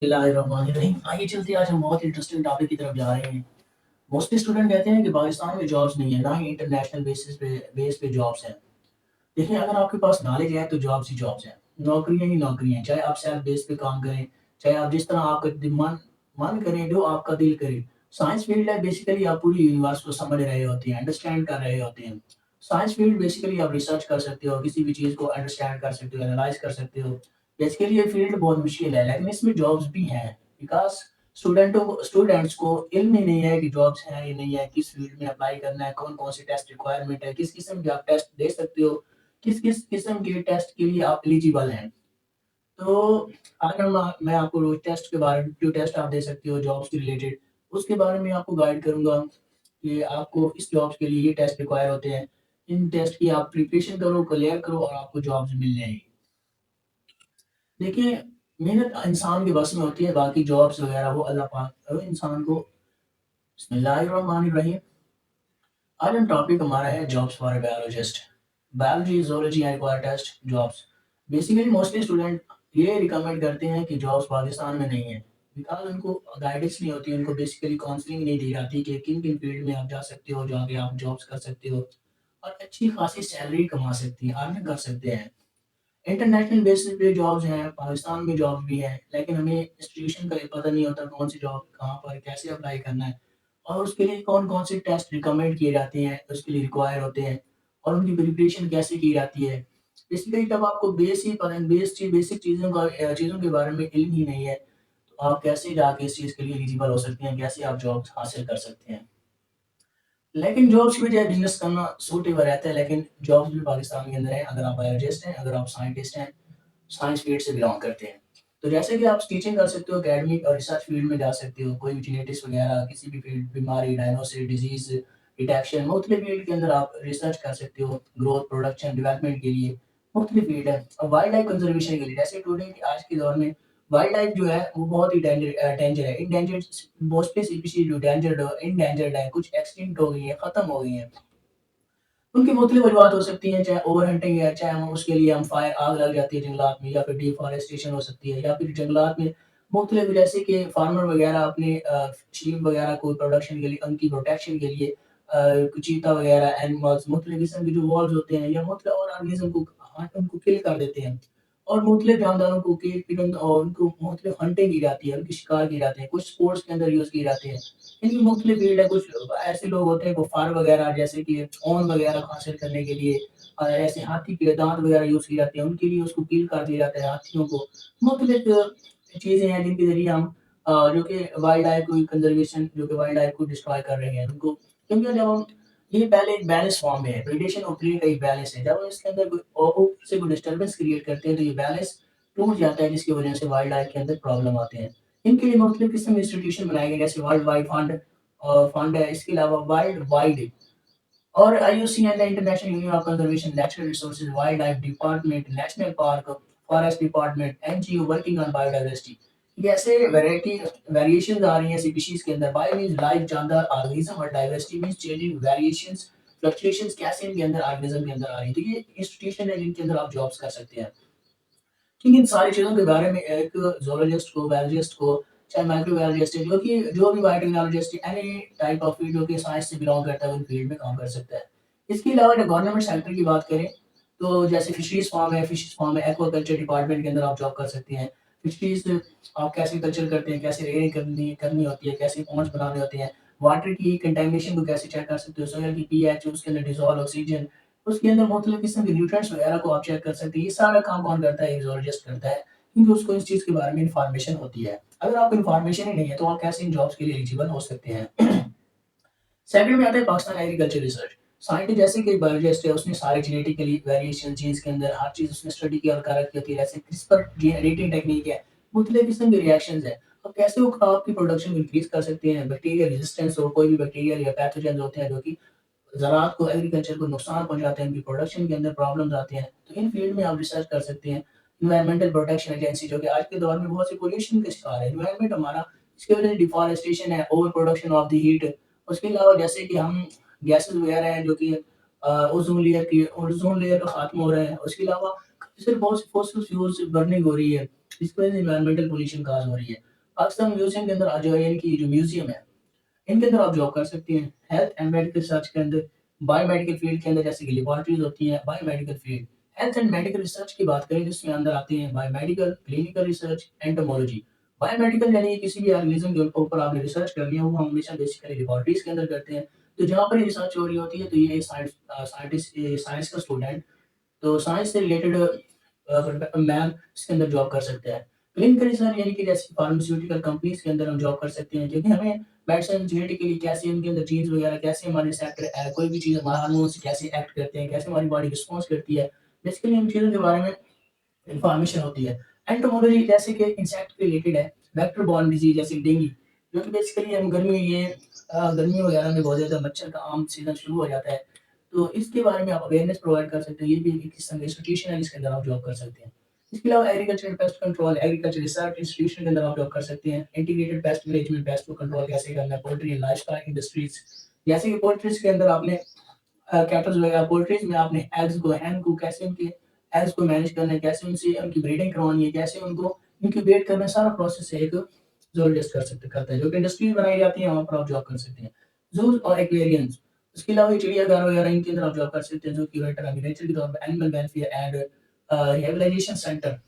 बिस्मिल्लाहिर्रहमानिर्रहीम। आइए चलते हैं, आज हम बहुत इंटरेस्टिंग टॉपिक की तरफ जा रहे हैं। मोस्टली स्टूडेंट कहते हैं कि पाकिस्तान में जॉब्स नहीं है, ना ही इंटरनेशनल बेस पे जॉब्स हैं। देखिए, अगर आपके पास नॉलेज है तो जॉब्स ही जॉब्स हैं, नौकरियां ही नौकरियां हैं। चाहे आप सेल्फ बेस पे काम करें, चाहे आप जिस तरह आपका मन मन करे, जो आपका दिल करे। साइंस फील्ड है, बेसिकली आप पूरी यूनिवर्स को समझ रहे होते हैं, अंडरस्टैंड कर रहे होते हैं। साइंस फील्ड बेसिकली आप रिसर्च कर सकते हो, किसी भी चीज़ को अंडरस्टैंड कर सकते हो, एनालाइज कर सकते हो। बेसिकली ये फील्ड बहुत मुश्किल है, लेकिन इसमें जॉब्स भी हैं। बिकॉज स्टूडेंट्स को इल्म ही नहीं है कि जॉब्स हैं या नहीं है, किस फील्ड में अप्लाई करना है, कौन कौन से टेस्ट रिक्वायरमेंट है, किस किस्म के आप टेस्ट दे सकते हो, किस किस किस्म के टेस्ट के लिए आप एलिजिबल हैं। तो अगर मैं आपको रोज टेस्ट के बारे में, जो टेस्ट आप दे सकते हो जॉब्स के रिलेटेड, उसके बारे में आपको गाइड करूंगा कि आपको इस जॉब्स के लिए ये टेस्ट रिक्वायर होते हैं। इन टेस्ट की आप प्रिपरेशन करो, क्लियर करो और आपको जॉब्स मिल जाएंगी। देखिए, मेहनत इंसान के बस में होती है, बाकी जॉब्स वगैरह वो अल्लाह पाक इंसान को। बिस्मिल्लाहिर्रहमानिर्रहीम। आज हम टॉपिक हमारा है jobs for a biologist. Biology, zoology and require test jobs. Basically mostly student ये रिकमेंड करते हैं कि जॉब्स पाकिस्तान में नहीं है, बिकॉज उनको गाइडेंस नहीं होती, उनको बेसिकली काउंसलिंग नहीं दी जाती कि किन किन फील्ड में आप जा सकते हो, जाके आप जॉब्स कर सकते हो और अच्छी खासी सैलरी कमा सकती हैं, अर्न कर सकते हैं। इंटरनेशनल बेसिस पे जॉब्स हैं, पाकिस्तान में जॉब्स भी हैं, लेकिन हमें इंस्टीट्यूशन का पता नहीं होता कौन सी जॉब कहाँ पर कैसे अप्लाई करना है और उसके लिए कौन-कौन से टेस्ट रिकमेंड किए जाते हैं, उसके लिए रिक्वायर होते हैं और उनकी प्रिपरेशन कैसे की जाती है। बेसिकली जब आपको बेसिक चीज़ों के बारे में इल्म ही नहीं है, तो आप कैसे जाके इस चीज़ के लिए एलिजिबल हो सकते हैं, कैसे आप जॉब्स हासिल कर सकते हैं। लेकिन जॉब्स की बजाय बिज़नेस करना सूटेबल रहता है, लेकिन जॉब्स भी पाकिस्तान के अंदर है, अगर आप बायोलॉजिस्ट हैं, अगर आप साइंटिस्ट हैं, साइंस फील्ड से बिलॉन्ग करते हैं। तो जैसे कि आप टीचिंग कर सकते हो, एकेडमिक और रिसर्च फील्ड में जा सकते हो, कोई भी जेनेटिक्स वगैरह, किसी भी फील्ड, बीमारी, डायग्नोसिस, डिजीज़ डिटेक्शन, मुख्तलिफ फील्ड के अंदर आप रिसर्च कर सकते हो, ग्रोथ, प्रोडक्शन, डेवलपमेंट के लिए मुख्तलिफ फील्ड है। और वाइल्ड लाइफ कंजर्वेशन के लिए, जैसे टुडे के आज के दौर में वाइल्ड लाइफ जो है वो बहुत ही डेंजर है। इंडेंजर्ड मोस्टली स्पीशीज जो इंडेंजर्ड है, कुछ एक्सटिंक्ट हो गई है, खत्म हो गई हैं। उनकी मुख्तलिफ वजूहत हो सकती हैं, चाहे ओवर हंटिंग है, चाहे हम उसके लिए हम फायर आग लग जाती है जंगलात में, या फिर डिफॉरेस्टेशन हो सकती है, या फिर जंगलात में मुख्तलिफ जैसे कि फार्मर वगैरह अपने शीप वगैरह को प्रोडक्शन के लिए, उनकी प्रोटेक्शन के लिए चीता वगैरह एनिमल्स मुख्तलिफ किस्म के जो वॉल्स होते हैं या मुख्तलिफ और ऑर्गेनिज्म को उनको किल कर देते हैं और मुख्तलिफ जानदारों को और उनको मुख्तलिफ हंटिंग की जाती है, उनके शिकार किए जाते हैं, कुछ स्पोर्ट्स के अंदर यूज़ किए जाते हैं। इनकी मुख्तलिफ फील्ड है, कुछ ऐसे लोग होते हैं कुफ़ार वगैरह जैसे कि ऊन वगैरह हासिल करने के लिए ऐसे हाथी के दाँत वगैरह यूज़ किए जाते हैं, उनके लिए उसको किल कर दिया जाता है हाथियों को। मुख्तलिफ चीज़ें हैं जिनके ज़रिए हम जो कि वाइल्ड लाइफ़ को कंज़र्वेशन जो कि वाइल्ड लाइफ़ को डिस्ट्रॉय कर रहे हैं उनको, क्योंकि जब हम ये पहले एक बैलेंस फॉर्म में है, प्रेडेशन और प्रे का एक बैलेंस है। जब हम इसके अंदर कोई ऊपर से कोई डिस्टर्बेंस क्रिएट करते हैं तो ये बैलेंस टूट जाता है, जिसकी वजह से वाइल्ड लाइफ़ के अंदर प्रॉब्लम आते हैं। इनके लिए मुख्तलिफ किस्म के इंस्टीट्यूशन बनाए गए, जैसे वर्ल्ड वाइड फंड है, इसके अलावा वर्ल्ड वाइड और IUCN the international union of conservation natural resources, wild life department, national park, forest department, NGO working on biodiversity. ये ऐसे वेरिएशंस आ रही हैं स्पीशीज के अंदर। बायो मीन्स लाइफ, जानदार, ऑर्गेनिज्म और diversity means changing variations, fluctuations कैसे इनके अंदर ऑर्गेनिज्म के अंदर आ रही है। तो ये इंस्टीट्यूशन है जिनके अंदर आप जॉब्स कर सकते हैं। ठीक इन सारी चीज़ों के बारे में एक ज़ूलॉजिस्ट को, बायोलॉजिस्ट को, चाहे माइक्रोबायोलॉजिस्ट है, जो भी biotechnologist any type of field जो कि साइंस से बिलॉन्ग करता है, वो इन फील्ड में काम कर सकता है। इसके अलावा जब गवर्नमेंट सेक्टर की बात करें, तो जैसे फिशरीज़ फार्म है, एक्वाकल्चर डिपार्टमेंट के अंदर आप जॉब कर सकते हैं। फिशरीज़ आप कैसे कल्चर करते हैं, कैसे रेयरिंग करनी करनी होती है, कैसे पॉन्ड्स बनाने होते हैं, वाटर की कंटामिनेशन को कैसे चेक कर सकते हो, सॉइल की पीएच, उसके अंदर डिसॉल्व ऑक्सीजन, उसके अंदर मुख्तलिफ किस्म के न्यूट्रिएंट्स वगैरह को आप चेक कर सकते हैं। ये सारा काम कौन करता है? एक ज़ूलॉजिस्ट करता है, क्योंकि उसको इस चीज़ के बारे में इन्फॉर्मेशन होती है। अगर आपको इन्फॉर्मेशन ही नहीं है, तो आप कैसे इन जॉब्स के लिए एलिजिबल हो सकते हैं? सेकंड में आता है पाकिस्तान एग्रीकल्चर रिसर्च। साइंटिस्ट जैसे कि बायोलॉजिस्ट है, उसने सारे जेनेटिकली वेरिएशन जीन्स के अंदर हर चीज़ उसने स्टडी की और कर रखी होती है। जैसे क्रिस्पर जीन एडिटिंग टेक्निक है, मुख्तलिफ किस्म के रिएक्शंस हैं। अब कैसे वो आपकी प्रोडक्शन को इंक्रीज़ कर सकते हैं, बैक्टीरिया रेजिस्टेंस हो, कोई भी बैक्टीरिया या पैथोजेन्स होते हैं जो कि ज़राअत को, एग्रीकल्चर को नुकसान पहुँचाते हैं, उनकी प्रोडक्शन के अंदर प्रॉब्लम्स आते हैं। तो इन फील्ड में आप रिसर्च कर सकते हैं। एनवायरमेंटल प्रोटेक्शन एजेंसी जो कि आज के दौर में बहुत सी पॉल्यूशन का शिकार है। एनवायरमेंट हमारा इसकी वजह से डिफॉरेस्टेशन है, over production of the heat. उसके अलावा जैसे कि हम गैसेज़ वगैरह हैं जो कि ओज़ोन लेयर का ख़त्म हो रहा है। उसके अलावा सिर्फ बहुत सी फॉसिल फ्यूल्स बर्निंग हो रही है, जिसकी वजह से एनवायरमेंटल पॉल्यूशन काज़ हो रही है। पाकिस्तान म्यूज़ियम के अंदर जो है इनकी जो म्यूज़ियम है, इनके अंदर आप जॉब कर सकते हैं। हेल्थ एंड मेडिकल रिसर्च के अंदर, बायोमेडिकल फील्ड के अंदर जैसे कि लेबोरेटरीज़ होती हैं, biomedical field. Health and medical research की बात करें, जिसमें अंदर आते हैं biomedical, clinical research, entomology. Biomedical यानी कि किसी भी ऑर्गेनिज़्म के ऊपर आपने रिसर्च करनी है, वो हम हमेशा बेसिकली लेबोरेटरीज़ के अंदर करते हैं। तो जहाँ पर ये रिसर्च हो रही होती है, तो ये साइंटिस्ट, ये साइंस का स्टूडेंट, तो साइंस से रिलेटेड मैम इसके अंदर जॉब कर सकते हैं। क्लिनिकल रिसर्च यानी कि जैसे फार्मास्यूटिकल कंपनीज़ के अंदर हम जॉब कर सकते हैं, क्योंकि हमें मेडिसिन जेनेटिकली कैसे इनके अंदर जीन्स वगैरह कैसे हमारे रिसेप्टर कोई भी चीज़ हमारे हार्मोन्स कैसे एक्ट करते हैं, कैसे हमारी बॉडी रिस्पॉन्स करती है, बेसिकली इन चीज़ों के बारे में इन्फॉर्मेशन होती है। एंटोमोलॉजी जैसे कि इंसेक्ट रिलेटेड है, वेक्टर बॉर्न डिजीज़ जैसे डेंगू, जो कि बेसिकली हम गर्मी वगैरह में बहुत ज़्यादा मच्छर का आम सीज़न शुरू हो जाता है। तो इसके बारे में आप अवेयरनेस प्रोवाइड कर सकते हैं, ये भी एक किस्म का इंस्टीट्यूशन है जिसके अंदर आप जॉब कर सकते हैं। इसके अलावा agriculture and pest control, agriculture research institution के अंदर आप जॉब कर सकते हैं। इंटीग्रेटेड पेस्ट मैनेजमेंट, पेस्ट को कंट्रोल कैसे करना है, पोल्ट्री एंड लाइवस्टॉक इंडस्ट्रीज़, जैसे कि पोल्ट्रीज़ के अंदर आपने कैटल्स वगैरह पोल्ट्रीज़ में आपने एग्स को, हैन को कैसे उनके एग्स को मैनेज करना है, कैसे उनसे उनकी ब्रीडिंग करवानी है, कैसे उनको इंक्यूबेट करना है, सारा प्रोसेस एक ज़ूलॉजिस्ट करता है। जो कि इंडस्ट्रीज़ बनाई जाती हैं, वहाँ पर आप जॉब कर सकते हैं। ज़ूस और एक्वेरियम्स, उसके अलावा ये चिड़ियाघर वगैरह इनके अंदर आप जॉब कर सकते हैं, जो क्यूरेटर एग्रीकल्चर के तौर पे animal welfare and rehabilitation centre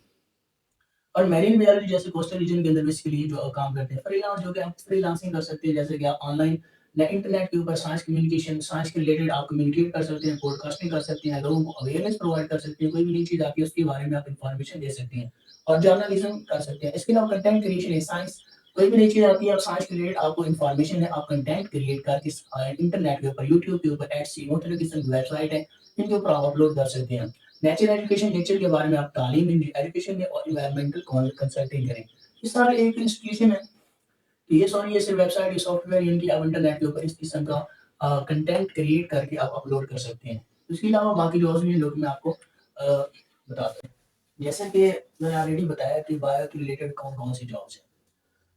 और मैरीन बायोलॉजी जैसे कोस्टल रीजन के अंदर बेसिकली जो काम करते हैं। फ्रीलांस, जो कि आप फ्रीलांसिंग कर सकते हैं, जैसे कि आप ऑनलाइन या इंटरनेट के ऊपर साइंस कम्युनिकेशन, साइंस के रिलेटेड आप कम्युनिकेट कर सकते हैं, पॉडकास्टिंग कर सकते हैं, लोगों को अवेयरनेस प्रोवाइड कर सकते हैं, कोई भी नई चीज़ आती है उसके बारे में आप इन्फॉर्मेशन दे सकते हैं और जर्नलिज्म कर सकते हैं। इसके अलावा कंटेंट क्रिएशन है, साइंस कोई भी नई चीज़ आती है, आप साइंस के रिलेटेड आपको इन्फॉर्मेशन है, आप कंटेंट क्रिएट करके इंटरनेट के ऊपर, यूट्यूब के ऊपर, एडसी मुख्तलिफ किस्म की वेबसाइट है, इनके ऊपर आप अपलोड कर सकते हैं। नेचर एजुकेशन, नेचर के बारे में आप तालीम एजुकेशन दें और एनवायरमेंटल कंसल्टिंग करें। ये सारे एक इंस्टीट्यूशन है। तो ये सॉरी, ये सिर्फ वेबसाइट, ये सॉफ्टवेयर, इनकी आप इंटरनेट के ऊपर इस किस्म का कंटेंट क्रिएट करके आप अपलोड कर सकते हैं। इसके अलावा बाकी जो भी लोग मैं आपको बताता हूँ, जैसे कि मैंने ऑलरेडी बताया कि बायो के रिलेटेड कौन कौन सी जॉब्स हैं।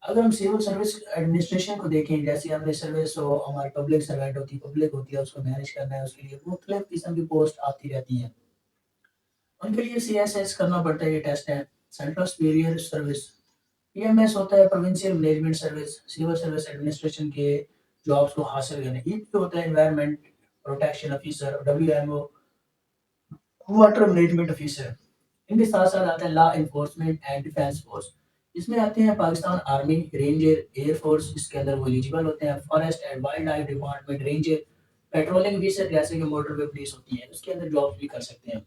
अगर हम सिविल सर्विस एडमिनिस्ट्रेशन को देखें, जैसे हमने सर्विस हो, हमारी पब्लिक सर्वेंट होती है, पब्लिक होती है, उसको मैनेज करना है, उसके लिए मुख्तलिफ किस्म की पोस्ट आती रहती हैं। उनके लिए सीएसएस करना पड़ता है, ये टेस्ट है। सेंट्रल सुपीरियर सर्विस, पीएमएस होता है, provincial management service, civil service administration के जॉब्स को हासिल करने। ईपी होता है environment protection officer, WMO water management officer. इनके साथ साथ आता है law enforcement and defence force. इसमें आते हैं पाकिस्तान आर्मी, रेंजर, एयरफोर्स, इसके अंदर वो एलिजिबल होते हैं। Forest and wild life department, ranger, patrolling officer, जैसे कि मोटर वे पुलिस होती है, उसके अंदर जॉब भी कर सकते हैं।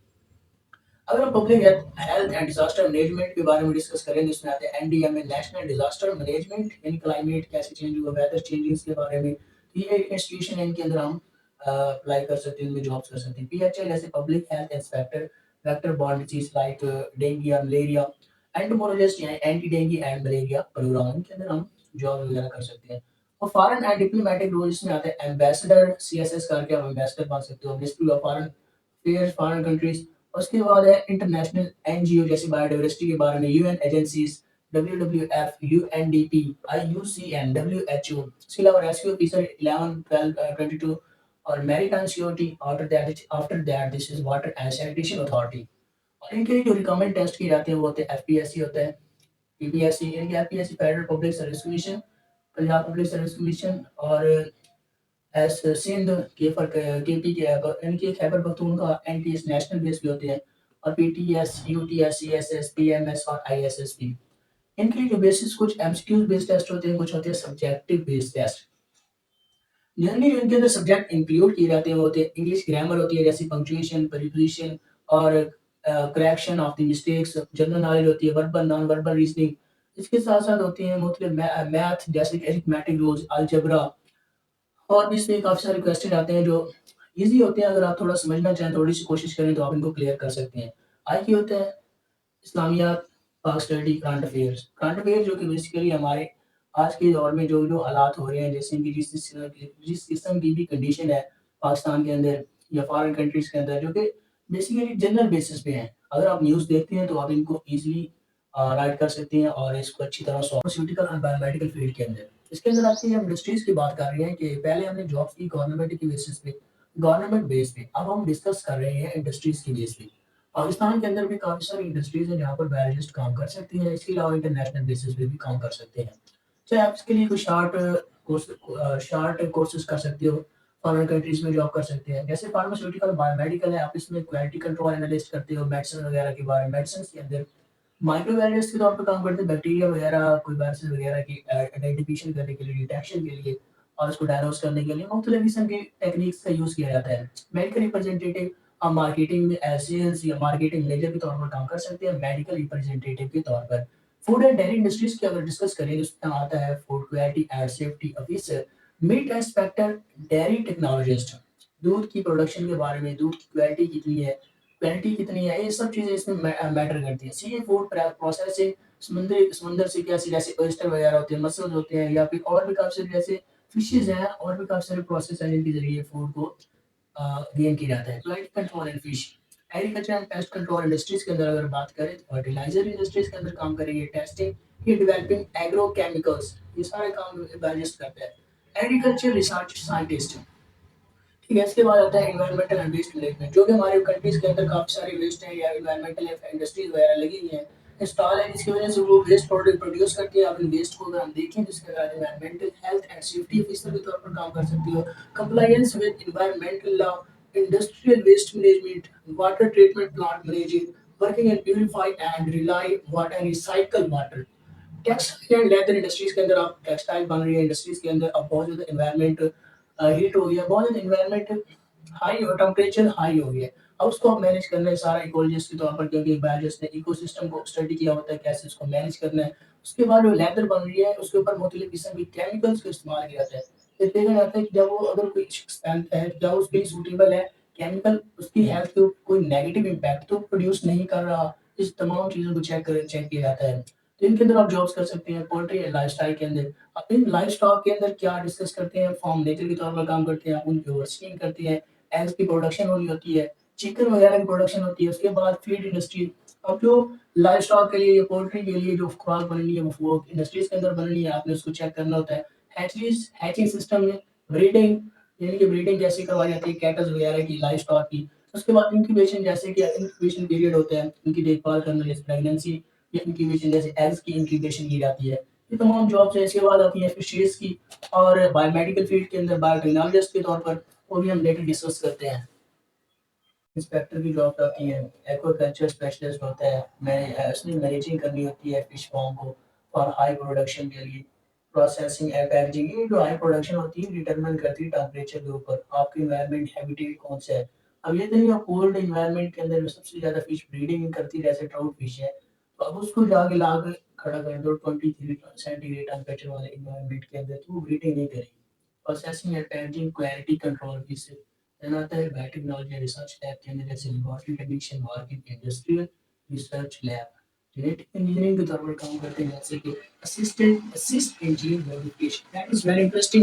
अगर हम public health and disaster management के बारे में डिस्कस करें, तो इसमें आते हैं एनडीएमए, नेशनल डिजास्टर मैनेजमेंट, यानी क्लाइमेट कैसे चेंज हुआ, वेदर चेंजेस के बारे में। तो ये एक इंस्टीट्यूशन है, इनके अंदर हम अप्लाई कर सकते हैं, इनमें जॉब्स कर सकते हैं। पीएचएल जैसे public health inspector, vector borne disease like dengue या मलेरिया, एंटोमोलॉजिस्ट या anti dengue and malaria programme, इनके अंदर हम जॉब वगैरह कर सकते हैं। और फॉरेन एंड डिप्लोमेटिक रोल इसमें आते हैं एम्बेसडर, सीएसएस करके आप एम्बेसडर बन सकते हो, ministry of foreign affairs, foreign countries. उसके बाद है इंटरनेशनल एनजीओ, जैसे बायोडाइवर्सिटी के बारे में, UN agencies, WWF, UNDP, IUCN, WHO. इसके अलावा रेस्क्यू ऑफिसर 11, 12, 22 और maritime security. After that this is water and sanitation authority. और इनके लिए जो रिकमेंड टेस्ट किए जाते हैं वो होते हैं एफपीएससी होता है, पीपीएससी, यानी कि FPSC federal public service commission, Punjab public service commission, और एस सिंध के फर केपी के इनके Khyber Pakhtunkhwa NTS national base पे होते हैं। और पीटीएस, यूटीएस, सीएसएस, पीएमएस और आईएसएस भी। इनके लिए जो बेसिस कुछ एमसीक्यू बेस्ड टेस्ट होते हैं, कुछ होते हैं सब्जेक्टिव बेस्ड टेस्ट। जनरली जो इनके अंदर सब्जेक्ट इंक्लूड किए जाते हैं वो होते हैं इंग्लिश ग्रामर होती है, जैसे पंक्चुएशन, प्रीपोजिशन और correction of the mistakes. General knowledge होती है, वर्बल नॉन वर्बल रीजनिंग। इसके साथ साथ होती हैं मुख्तलिफ मैथ, जैसे कि अरिथमेटिक रूल्स, अलजेब्रा। और भी इसमें काफ़ी सारे क्वेश्चन आते हैं जो ईज़ी होते हैं, अगर आप थोड़ा समझना चाहें, थोड़ी-सी कोशिश करें तो आप इनको क्लियर कर सकते हैं। आई होता है इस्लामियात, पाक study, current affairs. Current affair जो कि बेसिकली हमारे आज के दौर में जो जो हालात हो रहे हैं, जैसे कि जिस किस्म की भी कंडीशन है पाकिस्तान के अंदर या फॉरेन कंट्रीज़ के अंदर, जो कि बेसिकली जनरल बेसिस पे हैं। अगर आप न्यूज़ देखते हैं तो आप इनको ईज़िली राइट कर सकते हैं और इसको अच्छी तरह फार्मास्यूटिकल और बायोमेडिकल फील्ड के अंदर। इसके अंदर आपसे हम इंडस्ट्रीज़ की बात कर रहे हैं कि पहले हमने जॉब्स की गवर्नमेंट की बेसिस पे, गवर्नमेंट बेस पे, अब हम डिस्कस कर रहे हैं इंडस्ट्रीज़ की बेस पे। पाकिस्तान के अंदर भी काफ़ी सारी इंडस्ट्रीज़ हैं जहाँ पर बायोलॉजिस्ट काम कर सकती हैं, इसके अलावा इंटरनेशनल बेसिस पे भी काम कर सकते हैं। चाहे आप इसके लिए कोई शॉर्ट कोर्सेज़ कर सकते हो, फॉरेन कंट्रीज़ में जॉब कर सकते हैं। जैसे फार्मास्यूटिकल, बायोमेडिकल है, आप इसमें क्वालिटी कंट्रोल एनालिस्ट करते हो, मेडिसिन वगैरह के बारे में, मेडिसिन के अंदर माइक्रोबायोलॉजिस्ट के तौर पे काम करते हैं, बैक्टीरिया वगैरह, कोई वायरसेस वगैरह की आइडेंटिफिकेशन करने के लिए, डिटेक्शन के लिए और उसको डायग्नोस करने के लिए मुख्तलिफ किस्म की टेक्निक्स का यूज़ किया जाता है। मेडिकल रिप्रेजेंटेटिव आप मार्केटिंग में सेल्स या मार्केटिंग मैनेजर के तौर पर काम कर सकते हैं, मेडिकल रिप्रेजेंटेटिव के तौर पर। फूड एंड डेयरी इंडस्ट्रीज़ की अगर डिस्कस करें तो उसमें आता है food quality and safety officer, meat inspector, dairy technologist. दूध की प्रोडक्शन के बारे में, दूध की क्वालिटी कितनी है, ये सब चीज़ें इसमें मैटर करती हैं। सी फूड प्रोसेसिंग, समुद्री समुंदर से क्या जैसे ऑयस्टर वगैरह होते हैं, मसल्स होते हैं या फिर और भी काफ़ी सारे जैसे फिशेज़ हैं और भी काफ़ी सारे प्रोसेस हैं जिनके ज़रिए फूड को गेन किया जाता है। Quality control and fish, agriculture and pest control industries के अंदर अगर बात करें तो फर्टिलाइज़र इंडस्ट्रीज़ के अंदर काम करेंगे, टेस्टिंग, ये डेवलपिंग एग्रो केमिकल्स, ये सारे काम बायोलॉजिस्ट करते हैं। एग्रीकल्चर रिसर्च साइंटिस्ट, ठीक है, इसके बाद आता है एनवायरमेंटल एंड वेस्ट मैनेजमेंट, जो कि हमारे कंट्रीज के अंदर काफ़ी सारे वेस्ट हैं या एनवायरमेंटल इंडस्ट्रीज वगैरह लगी हुई हैं, इंस्टॉल है, जिसकी वजह से वो वेस्ट प्रोडक्ट प्रोड्यूस करती है। अब इन वेस्ट को अगर हम देखें तो इसके बाद environmental health and safety officer के तौर पर काम कर सकती हो, compliance with environmental law, industrial waste management, water treatment plant managing, working and purify and rely water recycle water. Textile and leather industries के अंदर आप टेक्सटाइल बन रही है इंडस्ट्रीज के अंदर, अब बहुत ज़्यादा एनवायरनमेंट हीट हो गया, बहुत ज़्यादा एनवायरनमेंट हाई और टेम्परेचर हाई हो गया। अब उसको आप मैनेज करना है सारा इकोलॉजिस्ट के तौर पर, क्योंकि बायोलॉजिस्ट ने इकोसिस्टम को स्टडी किया होता है कैसे उसको मैनेज करना है। उसके बाद जो लेदर बन रही है उसके ऊपर मुख्तलिफ किस्म की केमिकल्स का इस्तेमाल किया जाता है। तो देखा जाता है कि जब वो अगर कोई शख्स पहनता है, जब उसके लिए सूटेबल है केमिकल, उसकी हेल्थ के ऊपर कोई नेगेटिव इम्पैक्ट तो प्रोड्यूस नहीं कर रहा, इस तमाम चीज़ों को चेक किया जाता है। तो इनके अंदर आप जॉब्स कर सकते हैं, पोल्ट्री एंड लाइफस्टाइल के अंदर। अब इन लाइफस्टॉक के अंदर क्या डिस्कस करते हैं, फार्म मैनेजर के तौर पर काम करते हैं, उनकी ओवरसीइंग करते हैं, एग्स की प्रोडक्शन हो रही होती है, चिकन वगैरह की प्रोडक्शन होती है, उसके बाद फीड इंडस्ट्री। अब जो लाइफस्टॉक के लिए या पोल्ट्री के लिए जो खुराक बननी है वो इंडस्ट्रीज के अंदर बननी है, आपने उसको चेक करना होता है। हैचिंग सिस्टम में ब्रीडिंग, यानी कि ब्रीडिंग कैसे करवाई जाती है कैटल्स वगैरह की, लाइफस्टॉक की। उसके बाद इंक्यूबेशन, जैसे कि इंक्यूबेशन पीरियड होता है, उनकी देखभाल करना, जैसे प्रेगनेंसी या इंक्यूबेशन, जैसे एग्स की इंक्यूबेशन की जाती है। ये तमाम जॉब्स हैं। इसके बाद आती है फिशरीज की और बायोमेडिकल फील्ड के अंदर बायोटेक्नोलॉजिस्ट के तौर पर, वो भी हम लेटर डिस्कस करते हैं। इंस्पेक्टर की जॉब आती है, एक्वाकल्चर स्पेशलिस्ट होता है, उसमें मैनेजिंग करनी होती है फिश फार्म को और हाई प्रोडक्शन के लिए प्रोसेसिंग एंड पैकेजिंग। ये जो हाई प्रोडक्शन होती है डिटरमाइन करती है टेम्परेचर के ऊपर आपके इन्वायरमेंट हैबिटेट कौन सा है। अब ये देखिए कोल्ड इन्वायरमेंट के अंदर जो सबसे ज़्यादा फिश ब्रीडिंग करती है जैसे ट्राउट फिश है, तो अब उसको जाके ला कर खड़ा कर दो 23 सेंटीग्रेड टेम्परेचर वाले इन्वायरमेंट के अंदर, तो वो ब्रीडिंग नहीं करेगी। Processing and packaging quality control की से देन आता है बायोटेक्नोलॉजी रिसर्च लैब के अंदर, जैसे laboratory technician, market, industrial research lab. Genetic engineering के तौर पर काम करते हैं, जैसे कि assist engineer modification, that is very interesting.